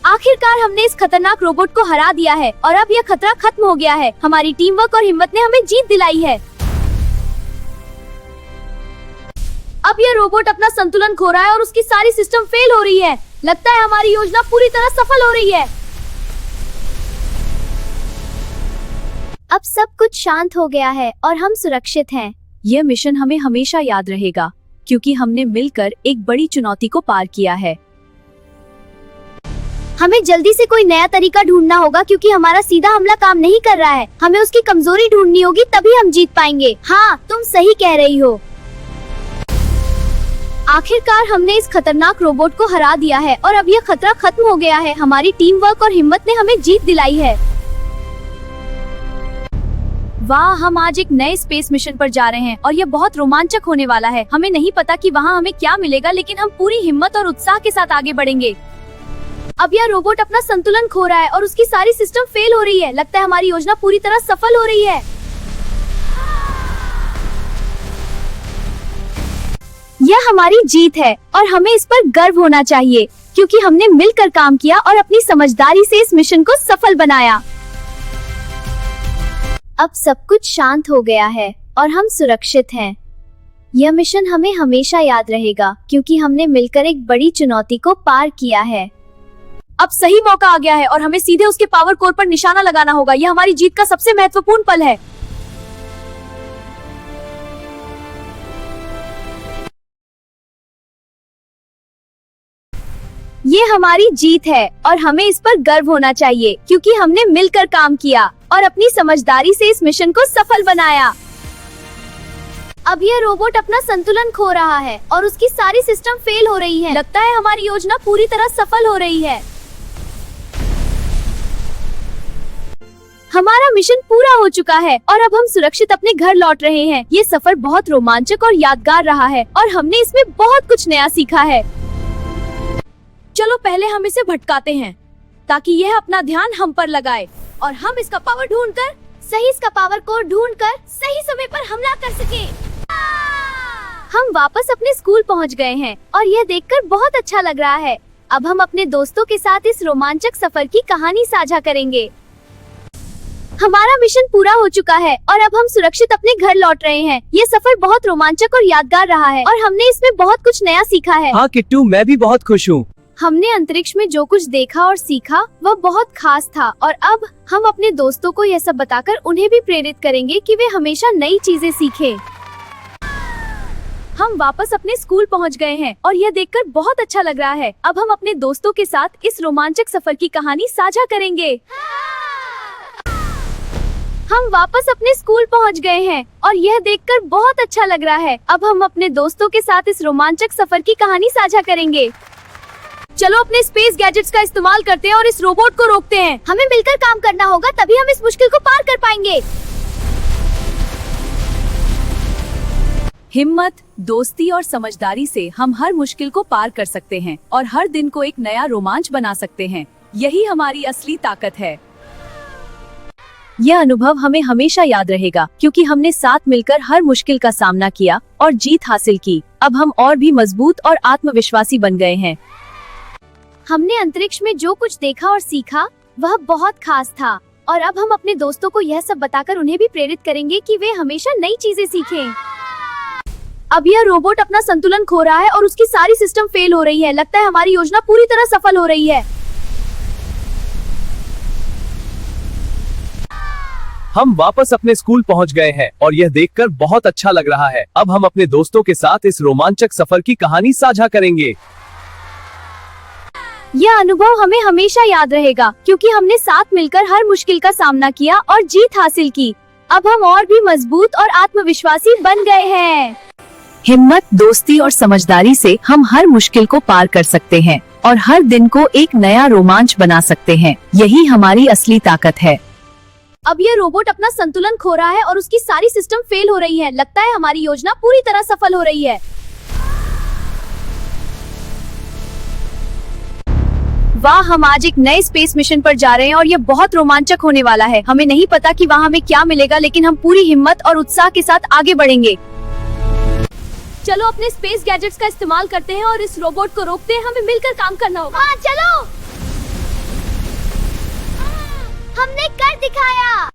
आखिरकार हमने इस खतरनाक रोबोट को हरा दिया है और अब यह खतरा खत्म हो गया है। हमारी टीम वर्क और हिम्मत ने हमें जीत दिलाई है। अब यह रोबोट अपना संतुलन खो रहा है और उसकी सारी सिस्टम फेल हो रही है। लगता है हमारी योजना पूरी तरह सफल हो रही है। अब सब कुछ शांत हो गया है और हम सुरक्षित हैं। यह मिशन हमें हमेशा याद रहेगा क्योंकि हमने मिलकर एक बड़ी चुनौती को पार किया है। हमें जल्दी से कोई नया तरीका ढूंढना होगा क्योंकि हमारा सीधा हमला काम नहीं कर रहा है। हमें उसकी कमजोरी ढूंढनी होगी, तभी हम जीत पाएंगे। हाँ, तुम सही कह रही हो। आखिरकार हमने इस खतरनाक रोबोट को हरा दिया है और अब यह खतरा खत्म हो गया है। हमारी टीम वर्क और हिम्मत ने हमें जीत दिलाई है। वाह, हम आज एक नए स्पेस मिशन पर जा रहे हैं और यह बहुत रोमांचक होने वाला है। हमें नहीं पता कि वहाँ हमें क्या मिलेगा, लेकिन हम पूरी हिम्मत और उत्साह के साथ आगे बढ़ेंगे। अब यह रोबोट अपना संतुलन खो रहा है और उसकी सारी सिस्टम फेल हो रही है। लगता है हमारी योजना पूरी तरह सफल हो रही है। यह हमारी जीत है और हमें इस पर गर्व होना चाहिए क्योंकि हमने मिलकर काम किया और अपनी समझदारी से इस मिशन को सफल बनाया। अब सब कुछ शांत हो गया है और हम सुरक्षित हैं। यह मिशन हमें हमेशा याद रहेगा क्योंकि हमने मिलकर एक बड़ी चुनौती को पार किया है। अब सही मौका आ गया है और हमें सीधे उसके पावर कोर पर निशाना लगाना होगा। यह हमारी जीत का सबसे महत्वपूर्ण पल है। ये हमारी जीत है और हमें इस पर गर्व होना चाहिए क्योंकि हमने मिलकर काम किया और अपनी समझदारी से इस मिशन को सफल बनाया। अब यह रोबोट अपना संतुलन खो रहा है और उसकी सारी सिस्टम फेल हो रही है। लगता है हमारी योजना पूरी तरह सफल हो रही है। हमारा मिशन पूरा हो चुका है और अब हम सुरक्षित अपने घर लौट रहे हैं। ये सफर बहुत रोमांचक और यादगार रहा है और हमने इसमें बहुत कुछ नया सीखा है। चलो पहले हम इसे भटकाते हैं ताकि यह अपना ध्यान हम पर लगाए और हम इसका पावर इसका पावर कोड ढूंढकर सही समय पर हमला कर सके। हम वापस अपने स्कूल पहुंच गए हैं और यह देखकर बहुत अच्छा लग रहा है। अब हम अपने दोस्तों के साथ इस रोमांचक सफर की कहानी साझा करेंगे। हमारा मिशन पूरा हो चुका है और अब हम सुरक्षित अपने घर लौट रहे हैं। ये सफर बहुत रोमांचक और यादगार रहा है और हमने इसमें बहुत कुछ नया सीखा है। हाँ किट्टू, मैं भी बहुत खुश हूँ। हमने अंतरिक्ष में जो कुछ देखा और सीखा वह बहुत खास था और अब हम अपने दोस्तों को यह सब बताकर उन्हें भी प्रेरित करेंगे कि वे हमेशा नई चीजें सीखें। हम वापस अपने स्कूल पहुंच गए हैं और यह देखकर बहुत अच्छा लग रहा है। अब हम अपने दोस्तों के साथ इस रोमांचक सफर की कहानी साझा करेंगे। हम वापस अपने स्कूल पहुंच गए हैं और यह देखकर बहुत अच्छा लग रहा है। अब हम अपने दोस्तों के साथ इस रोमांचक सफर की कहानी साझा करेंगे। चलो अपने स्पेस गैजेट्स का इस्तेमाल करते हैं और इस रोबोट को रोकते हैं। हमें मिलकर काम करना होगा, तभी हम इस मुश्किल को पार कर पाएंगे। हिम्मत, दोस्ती और समझदारी से हम हर मुश्किल को पार कर सकते हैं और हर दिन को एक नया रोमांच बना सकते हैं। यही हमारी असली ताकत है। यह अनुभव हमें हमेशा याद रहेगा क्योंकि हमने साथ मिलकर हर मुश्किल का सामना किया और जीत हासिल की। अब हम और भी मजबूत और आत्मविश्वासी बन गए हैं। हमने अंतरिक्ष में जो कुछ देखा और सीखा वह बहुत खास था और अब हम अपने दोस्तों को यह सब बताकर उन्हें भी प्रेरित करेंगे कि वे हमेशा नई चीजें सीखें। अब यह रोबोट अपना संतुलन खो रहा है और उसकी सारी सिस्टम फेल हो रही है। लगता है हमारी योजना पूरी तरह सफल हो रही है। हम वापस अपने स्कूल पहुंच गए हैं और यह देखकर बहुत अच्छा लग रहा है। अब हम अपने दोस्तों के साथ इस रोमांचक सफर की कहानी साझा करेंगे। यह अनुभव हमें हमेशा याद रहेगा क्योंकि हमने साथ मिलकर हर मुश्किल का सामना किया और जीत हासिल की। अब हम और भी मजबूत और आत्मविश्वासी बन गए हैं। हिम्मत, दोस्ती और समझदारी से हम हर मुश्किल को पार कर सकते हैं और हर दिन को एक नया रोमांच बना सकते हैं। यही हमारी असली ताकत है। अब यह रोबोट अपना संतुलन खो रहा है और उसकी सारी सिस्टम फेल हो रही है। लगता है हमारी योजना पूरी तरह सफल हो रही है। वाह, हम आज एक नए स्पेस मिशन पर जा रहे हैं और यह बहुत रोमांचक होने वाला है। हमें नहीं पता कि वहाँ हमें क्या मिलेगा, लेकिन हम पूरी हिम्मत और उत्साह के साथ आगे बढ़ेंगे। चलो अपने स्पेस गैजेट्स का इस्तेमाल करते हैं और इस रोबोट को रोकते हैं। हमें मिलकर काम करना होगा। हाँ, चलो। हमने कर दिखाया।